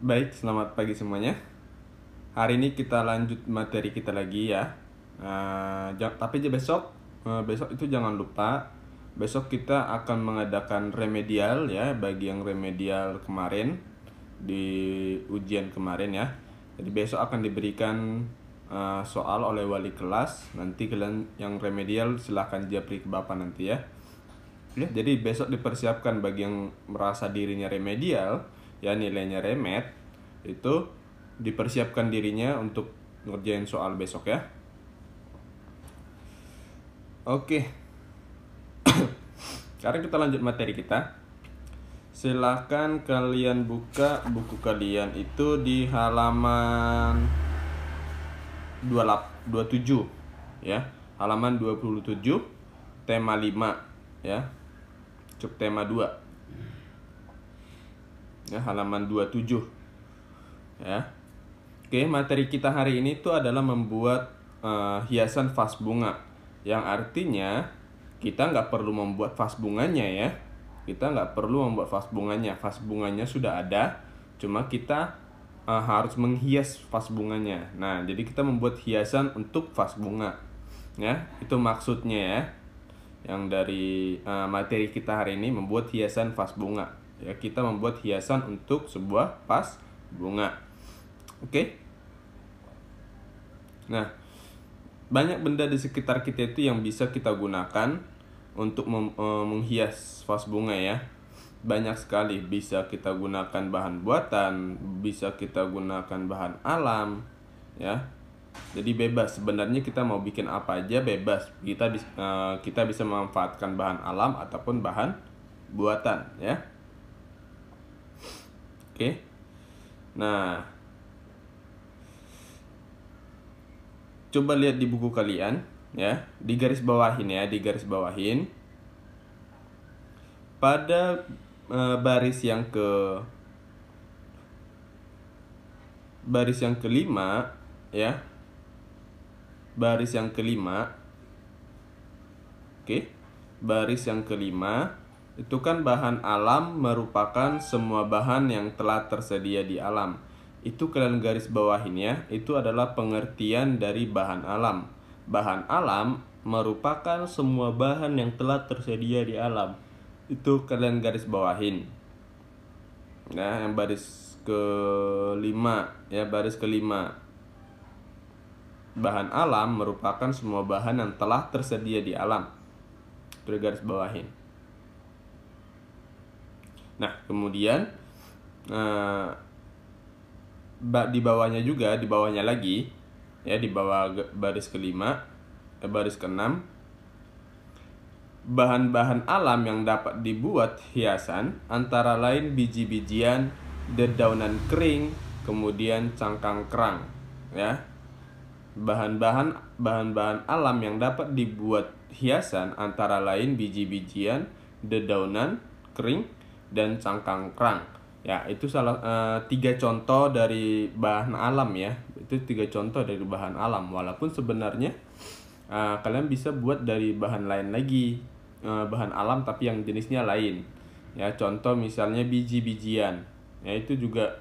Baik, selamat pagi semuanya. Hari ini kita lanjut materi kita lagi ya. Tapi besok itu jangan lupa. Besok kita akan mengadakan remedial ya, bagi yang remedial kemarin di ujian kemarin ya. Jadi besok akan diberikan soal oleh wali kelas. Nanti kalian yang remedial silahkan japri ke bapak nanti ya. Ya, jadi besok dipersiapkan bagi yang merasa dirinya remedial, ya nilainya remed, itu dipersiapkan dirinya untuk ngerjain soal besok ya. Oke, sekarang kita lanjut materi kita. Silahkan kalian buka buku kalian itu di halaman 27 ya, halaman 27, tema 5 ya, tema 2 ya, halaman 27 ya. Oke, materi kita hari ini tuh adalah membuat hiasan vas bunga, yang artinya kita nggak perlu membuat vas bunganya ya. Kita nggak perlu membuat vas bunganya. Vas bunganya sudah ada, cuma kita harus menghias vas bunganya. Nah, jadi kita membuat hiasan untuk vas bunga ya. Itu maksudnya ya, yang dari materi kita hari ini membuat hiasan vas bunga ya. Kita membuat hiasan untuk sebuah vas bunga. Oke. Nah, banyak benda di sekitar kita itu yang bisa kita gunakan untuk menghias vas bunga ya. Banyak sekali, bisa kita gunakan bahan buatan, bisa kita gunakan bahan alam ya. Jadi bebas, sebenarnya kita mau bikin apa aja bebas. Kita bisa memanfaatkan bahan alam ataupun bahan buatan ya. Oke. Nah, coba lihat di buku kalian ya, di garis bawahin pada baris yang kelima ya. Baris yang kelima. Oke. Baris yang kelima itu kan bahan alam merupakan semua bahan yang telah tersedia di alam. Itu kalian garis bawahin ya. Itu adalah pengertian dari bahan alam. Bahan alam merupakan semua bahan yang telah tersedia di alam. Itu kalian garis bawahin. Nah, yang baris kelima ya, baris kelima. Bahan alam merupakan semua bahan yang telah tersedia di alam. Itu garis bawahin. Nah, kemudian di bawahnya lagi ya, di bawah baris kelima, baris keenam, bahan-bahan alam yang dapat dibuat hiasan antara lain biji-bijian, dedaunan kering, kemudian cangkang kerang ya. Bahan-bahan alam yang dapat dibuat hiasan antara lain biji-bijian, dedaunan kering, dan cangkang kerang ya. Itu tiga contoh dari bahan alam ya. Itu tiga contoh dari bahan alam, walaupun sebenarnya kalian bisa buat dari bahan lain lagi, bahan alam tapi yang jenisnya lain ya. Contoh misalnya biji-bijian ya, itu juga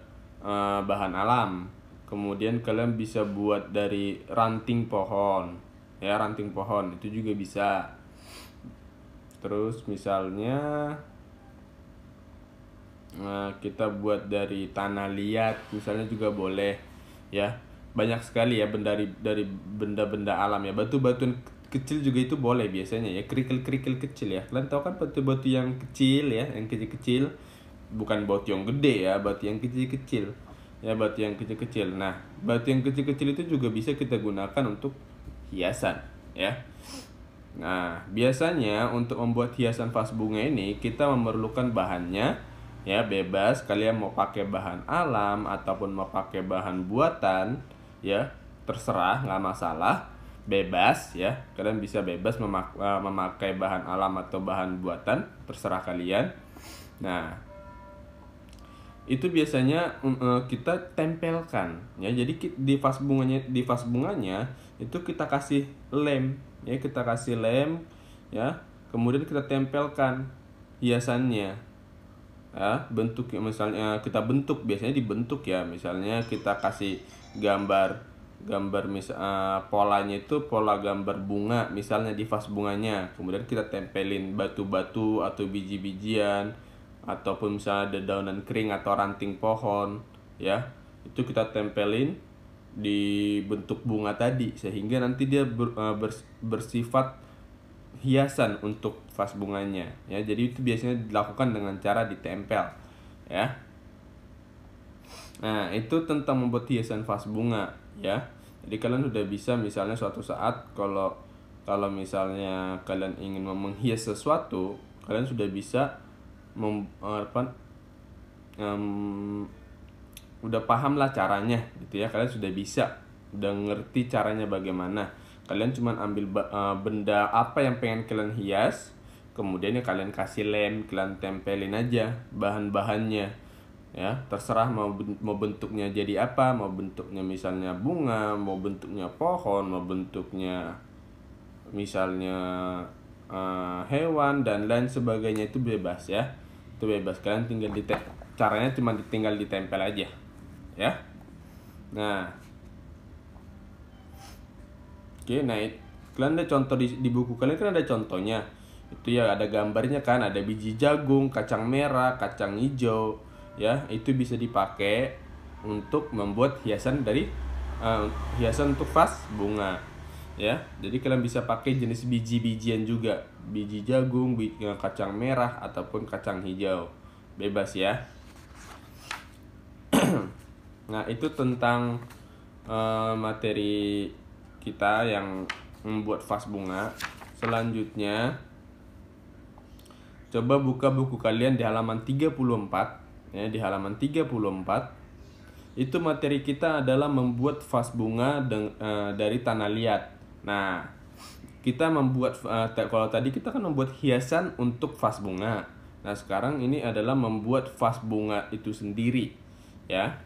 bahan alam. Kemudian kalian bisa buat dari ranting pohon ya, ranting pohon itu juga bisa. Terus misalnya kita buat dari tanah liat misalnya juga boleh ya. Banyak sekali ya dari benda-benda alam ya. Batu-batuan kecil juga itu boleh biasanya ya, kerikil-kerikil kecil ya. Kalian tahu kan batu-batu yang kecil ya, yang kecil-kecil, bukan batu yang gede ya, batu yang kecil-kecil ya, batu yang kecil-kecil. Nah, batu yang kecil-kecil itu juga bisa kita gunakan untuk hiasan ya. Nah, biasanya untuk membuat hiasan vas bunga ini kita memerlukan bahannya ya, bebas kalian mau pakai bahan alam ataupun mau pakai bahan buatan ya, terserah, nggak masalah, bebas ya. Kalian bisa bebas memakai bahan alam atau bahan buatan, terserah kalian. Nah, itu biasanya kita tempelkan ya. Jadi di vas bunganya itu kita kasih lem ya, ya. Kemudian kita tempelkan hiasannya bentuk misalnya kita bentuk, biasanya dibentuk ya, misalnya kita kasih gambar polanya itu pola gambar bunga misalnya di vas bunganya, kemudian kita tempelin batu-batu atau biji-bijian ataupun misalnya ada daunan kering atau ranting pohon ya, itu kita tempelin di bentuk bunga tadi sehingga nanti dia bersifat hiasan untuk vas bunganya ya. Jadi itu biasanya dilakukan dengan cara ditempel ya. Nah, itu tentang membuat hiasan vas bunga ya. Jadi kalian sudah bisa misalnya suatu saat kalau misalnya kalian ingin menghias sesuatu, kalian sudah bisa udah paham lah caranya gitu ya. Kalian sudah bisa, udah ngerti caranya bagaimana. Kalian cuman ambil benda apa yang pengen kalian hias, kemudian ya kalian kasih lem, kalian tempelin aja bahan-bahannya ya. Terserah mau bentuknya jadi apa, mau bentuknya misalnya bunga, mau bentuknya pohon, mau bentuknya misalnya hewan dan lain sebagainya, itu bebas ya. Itu bebas, kalian tinggal caranya cuma tinggal ditempel aja ya. Nah, oke, nah kalian ada contoh di buku kalian kan ada contohnya. Itu ya ada gambarnya kan, ada biji jagung, kacang merah, kacang hijau ya. Itu bisa dipakai untuk membuat hiasan hiasan untuk vas bunga ya. Jadi kalian bisa pakai jenis biji-bijian juga, biji jagung, kacang merah ataupun kacang hijau, bebas ya. Nah, itu tentang materi kita yang membuat vas bunga. Selanjutnya coba buka buku kalian di halaman 34 ya. Di halaman 34 itu materi kita adalah membuat vas bunga dari tanah liat. Nah, kita membuat kalau tadi kita kan membuat hiasan untuk vas bunga. Nah, sekarang ini adalah membuat vas bunga itu sendiri ya.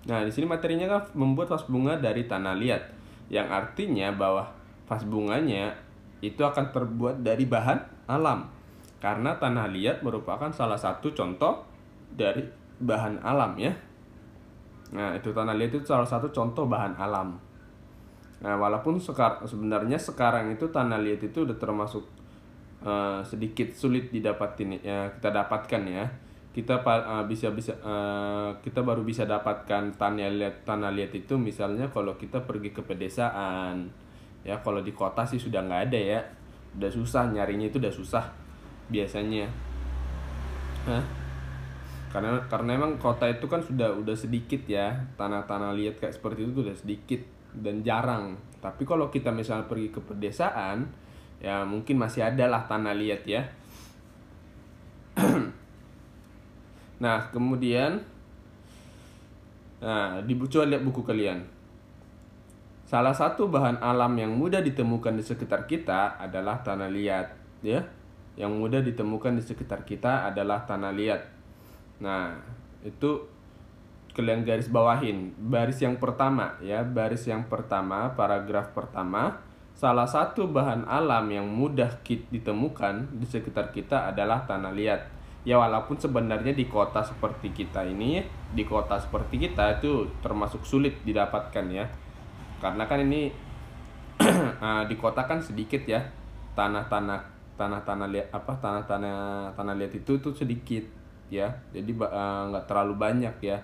Nah, di sini materinya kan membuat vas bunga dari tanah liat, yang artinya bahwa vas bunganya itu akan terbuat dari bahan alam. Karena tanah liat merupakan salah satu contoh dari bahan alam ya. Nah, itu tanah liat itu salah satu contoh bahan alam. Nah, walaupun sebenarnya sekarang itu tanah liat itu udah termasuk sedikit sulit didapatin ya, kita dapatkan ya. Kita kita baru bisa dapatkan tanah liat itu misalnya kalau kita pergi ke pedesaan ya. Kalau di kota sih sudah nggak ada ya, udah susah nyarinya, itu udah susah biasanya. Karena emang kota itu kan udah sedikit ya, tanah liat kayak seperti itu udah sedikit dan jarang. Tapi kalau kita misalnya pergi ke pedesaan ya, mungkin masih ada lah tanah liat ya. Nah, kemudian coba lihat buku kalian. Salah satu bahan alam yang mudah ditemukan di sekitar kita adalah tanah liat ya. Yang mudah ditemukan di sekitar kita adalah tanah liat. Nah, itu kalian garis bawahin baris yang pertama ya, baris yang pertama, paragraf pertama. Salah satu bahan alam yang mudah ditemukan di sekitar kita adalah tanah liat. Ya, walaupun sebenarnya di kota seperti kita itu termasuk sulit didapatkan ya. Karena kan ini di kota kan sedikit ya, tanah liat itu sedikit ya. Jadi nggak terlalu banyak ya.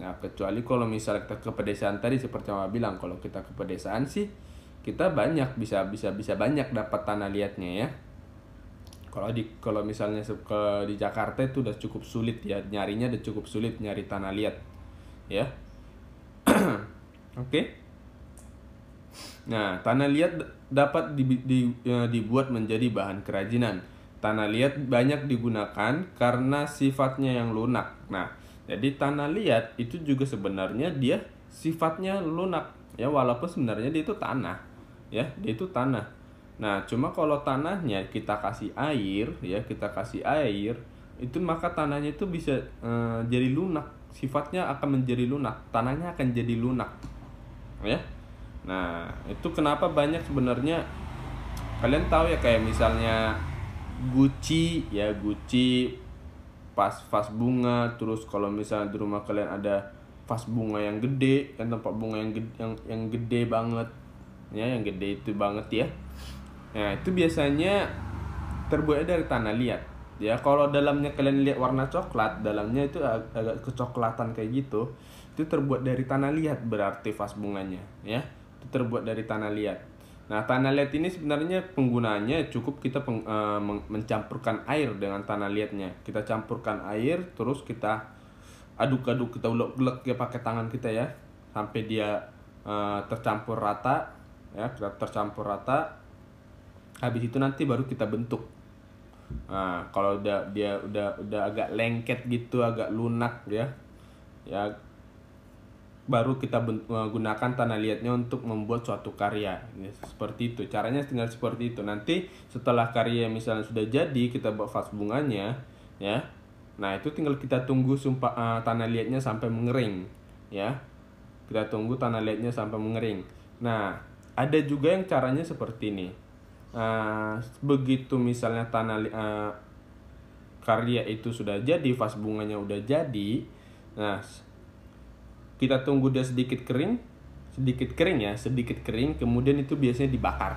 Nah, kecuali kalau misalnya kita ke pedesaan tadi, seperti yang saya bilang, kalau kita ke pedesaan sih kita bisa banyak dapat tanah liatnya ya. Kalau misalnya di Jakarta itu udah cukup sulit ya, nyarinya udah cukup sulit nyari tanah liat ya. Oke. Nah, tanah liat dapat dibuat menjadi bahan kerajinan. Tanah liat banyak digunakan karena sifatnya yang lunak. Nah, jadi tanah liat itu juga sebenarnya dia sifatnya lunak ya, walaupun sebenarnya dia itu tanah ya, dia itu tanah. Nah, cuma kalau tanahnya kita kasih air ya, itu maka tanahnya itu bisa jadi lunak. Sifatnya akan menjadi lunak, tanahnya akan jadi lunak ya. Nah, itu kenapa banyak sebenarnya kalian tahu ya, kayak misalnya guci ya, guci, vas bunga. Terus kalau misalnya di rumah kalian ada vas bunga yang gede, kan tempat bunga yang gede banget ya, yang gede itu banget ya. Nah itu biasanya terbuat dari tanah liat ya. Kalau dalamnya kalian lihat warna coklat, dalamnya itu agak kecoklatan kayak gitu, itu terbuat dari tanah liat, berarti vas bunganya ya, itu terbuat dari tanah liat. Nah tanah liat ini sebenarnya penggunaannya cukup kita mencampurkan air dengan tanah liatnya. Kita campurkan air, terus kita aduk-aduk, kita ulek-ulek ya pakai tangan kita ya, sampai dia tercampur rata ya, tercampur rata. Habis itu nanti baru kita bentuk. Nah, kalau dia udah agak lengket gitu, agak lunak ya, baru kita gunakan tanah liatnya untuk membuat suatu karya ya, seperti itu caranya, tinggal seperti itu. Nanti setelah karya misalnya sudah jadi, kita buat vas bunganya ya, nah itu tinggal kita tunggu tanah liatnya sampai mengering ya, kita tunggu tanah liatnya sampai mengering. Nah ada juga yang caranya seperti ini. Begitu misalnya karya itu sudah jadi, vas bunganya udah jadi, nah kita tunggu dia sedikit kering ya, sedikit kering, kemudian itu biasanya dibakar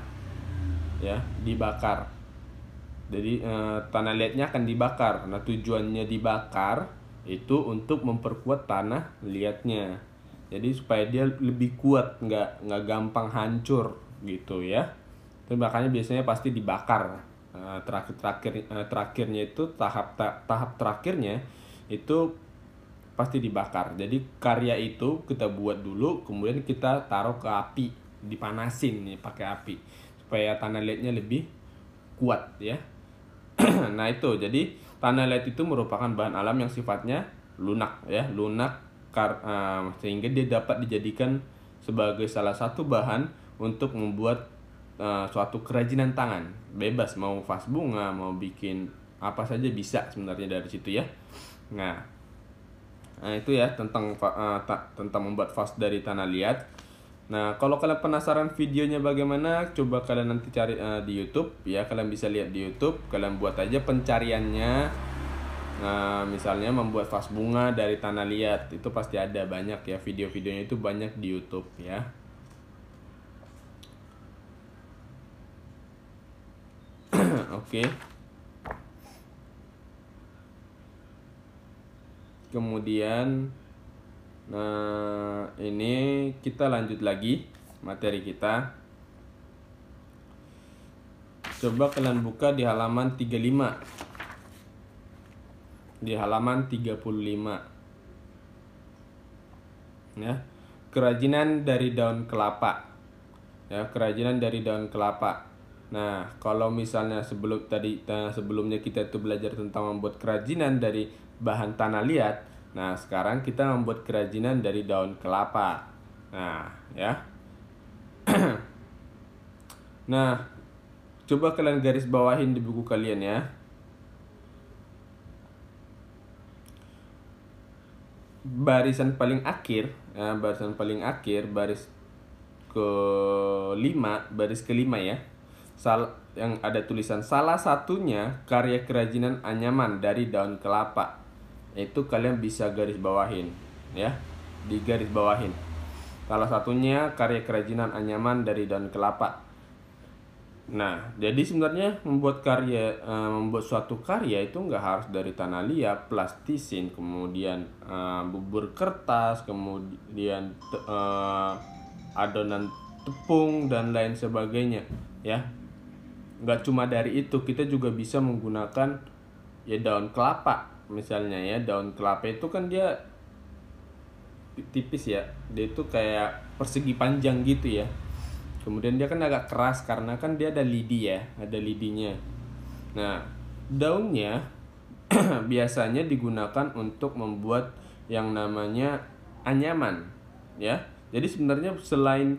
ya, dibakar. Jadi tanah liatnya akan dibakar. Nah tujuannya dibakar itu untuk memperkuat tanah liatnya, jadi supaya dia lebih kuat, nggak gampang hancur gitu ya. Itu makanya biasanya pasti dibakar. Terakhirnya itu tahap terakhirnya itu pasti dibakar. Jadi karya itu kita buat dulu, kemudian kita taruh ke api, dipanasin nih pakai api supaya tanah liatnya lebih kuat ya. Nah itu, jadi tanah liat itu merupakan bahan alam yang sifatnya lunak ya, sehingga dia dapat dijadikan sebagai salah satu bahan untuk membuat suatu kerajinan tangan. Bebas mau vas bunga, mau bikin apa saja bisa sebenarnya dari situ ya. Nah itu ya tentang membuat vas dari tanah liat. Nah kalau kalian penasaran videonya bagaimana, coba kalian nanti cari di YouTube ya, kalian bisa lihat di YouTube, kalian buat aja pencariannya. Misalnya membuat vas bunga dari tanah liat, itu pasti ada banyak ya, video-videonya itu banyak di YouTube ya. Oke. Kemudian ini kita lanjut lagi materi kita. Coba kalian buka di halaman 35. Di halaman 35. Ya. Kerajinan dari daun kelapa. Ya, kerajinan dari daun kelapa. Nah, kalau misalnya sebelumnya kita itu belajar tentang membuat kerajinan dari bahan tanah liat. Nah, sekarang kita membuat kerajinan dari daun kelapa. Nah, ya. Nah, coba kalian garis bawahin di buku kalian ya. Barisan paling akhir, baris kelima ya. Yang ada tulisan salah satunya karya kerajinan anyaman dari daun kelapa. Itu kalian bisa garis bawahin ya, digaris bawahin. Salah satunya karya kerajinan anyaman dari daun kelapa. Nah, jadi sebenarnya membuat suatu karya itu nggak harus dari tanah liat, plastisin, kemudian bubur kertas, kemudian adonan tepung dan lain sebagainya ya. Nggak cuma dari itu, kita juga bisa menggunakan ya daun kelapa misalnya ya. Daun kelapa itu kan dia tipis ya, dia itu kayak persegi panjang gitu ya. Kemudian dia kan agak keras karena kan dia ada lidi ya, ada lidinya. Nah daunnya biasanya digunakan untuk membuat yang namanya anyaman ya. Jadi sebenarnya selain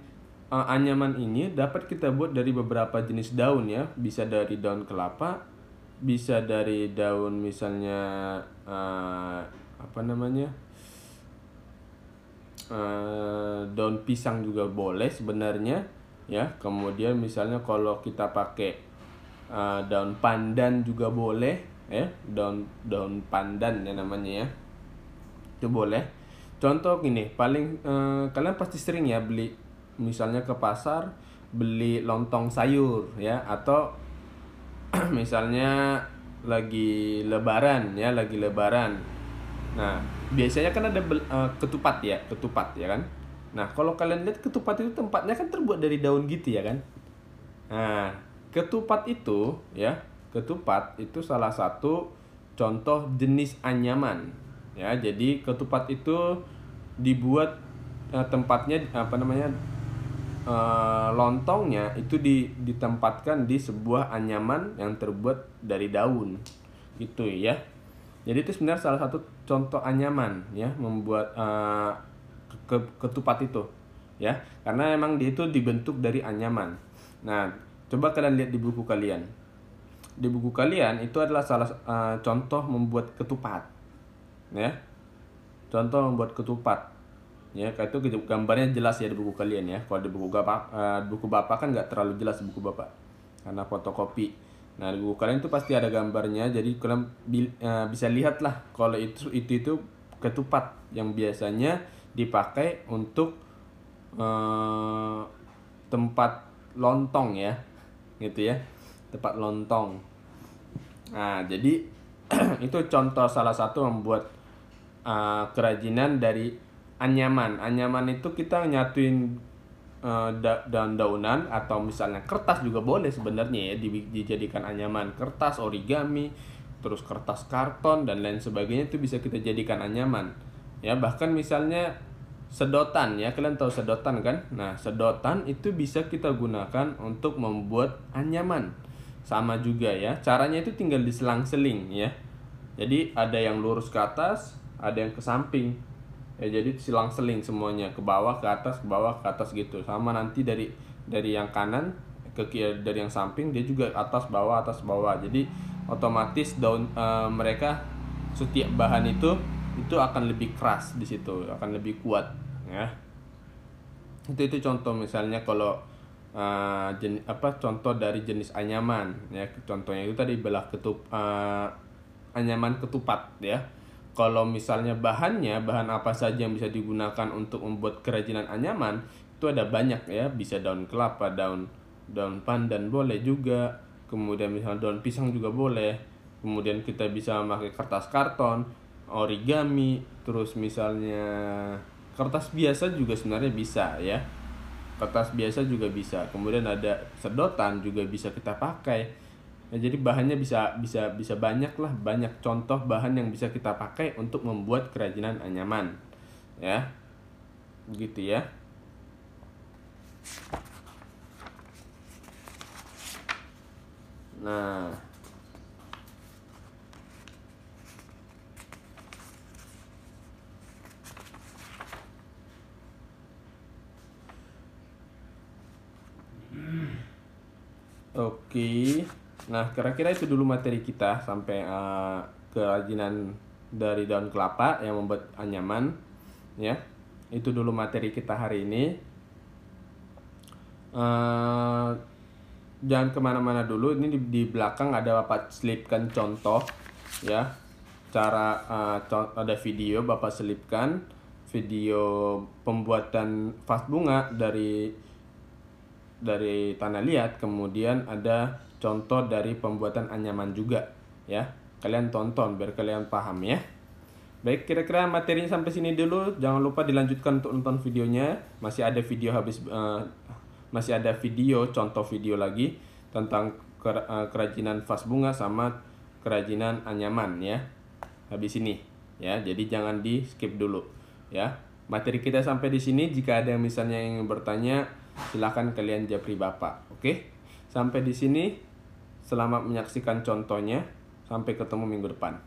anyaman ini dapat kita buat dari beberapa jenis daun ya. Bisa dari daun kelapa, bisa dari daun misalnya daun pisang juga boleh sebenarnya ya. Kemudian misalnya kalau kita pakai daun pandan juga boleh ya, daun pandan ya namanya ya, itu boleh. Contoh gini, paling kalian pasti sering ya beli, misalnya ke pasar beli lontong sayur ya, atau misalnya lagi lebaran ya, lagi lebaran. Nah, biasanya kan ada ketupat ya kan. Nah, kalau kalian lihat ketupat itu tempatnya kan terbuat dari daun gitu ya kan. Nah, ketupat itu salah satu contoh jenis anyaman ya. Jadi ketupat itu dibuat tempatnya apa namanya, lontongnya itu ditempatkan di sebuah anyaman yang terbuat dari daun gitu ya. Jadi itu sebenarnya salah satu contoh anyaman ya, membuat ketupat itu ya, karena emang dia itu dibentuk dari anyaman. Nah, coba kalian lihat di buku kalian. Di buku kalian itu adalah salah contoh membuat ketupat ya. Contoh membuat ketupat ya, kayak itu gambarnya jelas ya di buku kalian ya. Kalau di buku bapak kan nggak terlalu jelas buku bapak karena fotokopi. Nah, di buku kalian itu pasti ada gambarnya, jadi kalian bisa lihat lah kalau itu ketupat yang biasanya dipakai untuk tempat lontong ya, gitu ya, tempat lontong. Nah, jadi itu contoh salah satu membuat kerajinan dari anyaman. Anyaman itu kita nyatuin daun-daunan atau misalnya kertas juga boleh sebenarnya ya, dijadikan anyaman. Kertas, origami, terus kertas karton dan lain sebagainya itu bisa kita jadikan anyaman ya. Bahkan misalnya sedotan ya, kalian tahu sedotan kan. Nah, sedotan itu bisa kita gunakan untuk membuat anyaman. Sama juga ya, caranya itu tinggal diselang-seling ya. Jadi ada yang lurus ke atas, ada yang ke samping ya, jadi silang-seling semuanya, ke bawah ke atas, ke bawah ke atas gitu. Sama nanti dari yang kanan ke kiri, dari yang samping dia juga atas bawah atas bawah. Jadi otomatis daun mereka setiap bahan itu akan lebih keras di situ, akan lebih kuat ya. Itu contoh misalnya kalau contoh dari jenis anyaman ya. Contohnya itu tadi belah anyaman ketupat ya. Kalau misalnya bahan apa saja yang bisa digunakan untuk membuat kerajinan anyaman, itu ada banyak ya. Bisa daun kelapa, daun pandan boleh juga. Kemudian misalnya daun pisang juga boleh. Kemudian kita bisa memakai kertas karton, origami, terus misalnya kertas biasa juga sebenarnya bisa ya. Kertas biasa juga bisa. Kemudian ada sedotan juga bisa kita pakai. Ya, jadi bahannya bisa banyak lah, banyak contoh bahan yang bisa kita pakai untuk membuat kerajinan anyaman ya, begitu ya. Nah, oke. Nah, kira-kira itu dulu materi kita sampai kerajinan dari daun kelapa yang membuat anyaman ya. Itu dulu materi kita hari ini. Jangan kemana-mana dulu. Ini di belakang ada Bapak selipkan contoh ya. Cara ada video Bapak selipkan video pembuatan vas bunga dari tanah liat. Kemudian ada contoh dari pembuatan anyaman juga ya. Kalian tonton biar kalian paham ya. Baik, kira-kira materinya sampai sini dulu. Jangan lupa dilanjutkan untuk nonton videonya. Masih ada video contoh video lagi tentang kerajinan vas bunga sama kerajinan anyaman ya. Habis ini ya. Jadi jangan di skip dulu ya. Materi kita sampai di sini. Jika ada yang misalnya ingin bertanya, silakan kalian japri Bapak. Oke? Sampai di sini. Selamat menyaksikan contohnya. Sampai ketemu minggu depan.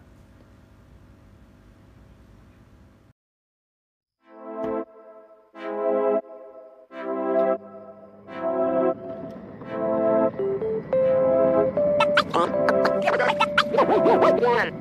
One.